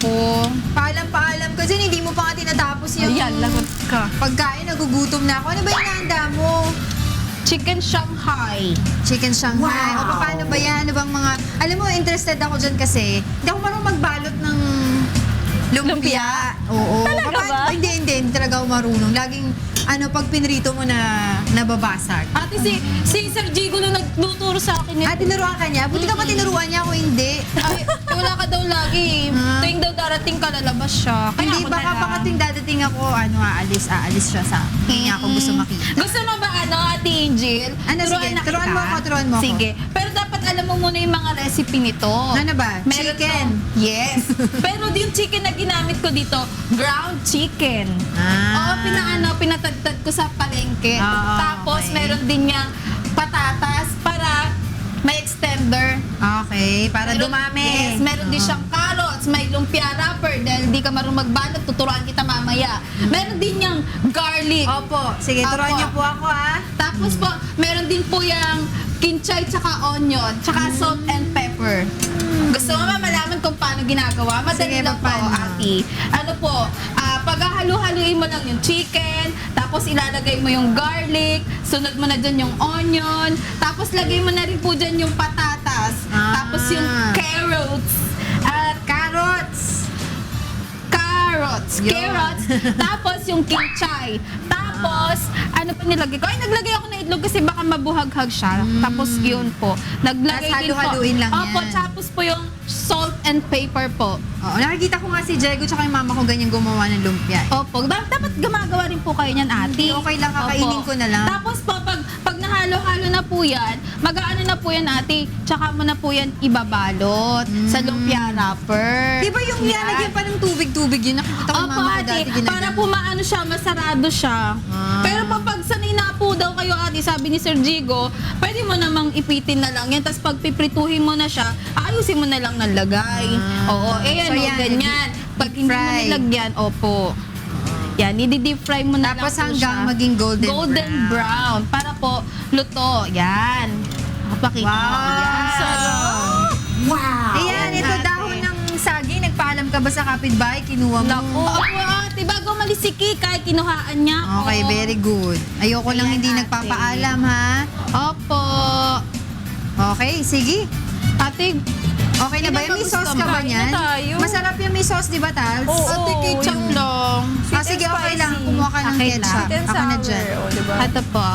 ako. Paalam kasi hindi mo pa nga tinatapos yung Ayan, lagot ka. pagkain, nagugutom na ako. Ano ba yung nahanda mo? Chicken Shanghai. Chicken Shanghai. Wow. O paano ba yan? Ano bang mga... Alam mo, interested ako dyan kasi hindi ako marunong magbalot ng lumpia. Oo. Talaga ba? Hindi talaga ako marunong. Laging, pag pinrito mo na nababasag. Ate, si Sir Jigo nung nagtuturo sa akin nito. Tinuruan ka niya? Buti ka pa tinuruan niya ako hindi. Ay, wala ka daw lagi. Tuwing daw darating ka, lalabas siya. Kaya Hindi, ako baka na lang. pakating dadating ako, aalis siya sa... Hindi niya ako gusto makita. Gusto mo ba, Ate Angel? Sige, na turuan kita? mo ako. Sige. Pero dapat alam mo muna yung mga recipe nito. Ano ba? Meron Chicken? to- Yes. Pero yung chicken na ginamit ko dito, ground chicken. Oo, pinatagtad ko sa palengke. Oo, Tapos okay. meron din niyang patatas para may extender. Okay, para dumami. Yes, meron din siyang carrots, may lumpia wrapper dahil di ka marunong magbalot, tuturuan kita mamaya. Meron din niyang garlic. Opo, sige, turuan Opo. niyo po ako Tapos po, meron din po yung kinchay tsaka onion, tsaka salt and pepper. Gusto mo ba malaman kung paano ginagawa? Madali Sige, lang po, paano? ate. Ano po, paghahalu-haluin mo lang yung chicken, tapos ilalagay mo yung garlic, sunod mo na dyan yung onion, tapos lagay mo na rin po dyan yung patatas, tapos yung carrots, at Yun. carrots, tapos yung kinchay. Tapos, ano pa nilagay ko? Ay, naglagay ako ng itlog kasi baka mabuhaghag siya. Tapos yun po. Naglagay Tapos din po. halu-haluin lang Opo, yan. tapos po yung salt and pepper po. Oo, nakikita ko nga si Diego tsaka yung mama ko ganyan gumawa ng lumpia. Opo, dapat gumagawa rin po kayo niyan, ate. Hindi, okay lang, kakainin Opo. ko na lang. Tapos po, pag nahalo-halo na po yan, mag-aano na po yan, ate, tsaka mo na po yan ibabalot sa lumpia wrapper. Di ba yung nilalagyan pa ng tubig-tubig yun? Nakikita ko yung Opo, mama ko ate, dati ginagawa. para po maano siya, masarado siya. Pero pag sanay na po daw kayo, ate, sabi ni Sir Jigo, pwede mo namang ipitin na lang yan, tapos pag piprituhin mo na siya, ayusin mo na lang ng lagay. Oo, So, yan, ganyan. Pag hindi mo fry. nilagyan, opo. Yan, i-deep fry mo na Tapos lang po hanggang siya. maging golden brown. Para po, luto. Yan. Pakita mo. Wow! Yan. Sarap. Wow! Ayan, ito ate. dahon ng saging. Nagpaalam ka ba sa kapitbahay? Kinuha mo? Naku, opo, ate, bago umalis si Kikay, kinuhaan niya ako. Okay, very good. Ayoko lang Ayan, hindi ate. nagpapaalam, ha? Opo. Okay, sige. Ate, Okay na ba? May sauce ka ba Kain niyan? na tayo. Masarap yung may sauce, di ba, Tals? ate, ketchup lang. Sige, okay lang. Kumuha ka ng Okay lang. ketchup. Sweet and Ako na sour, dyan. o, diba? Ito po.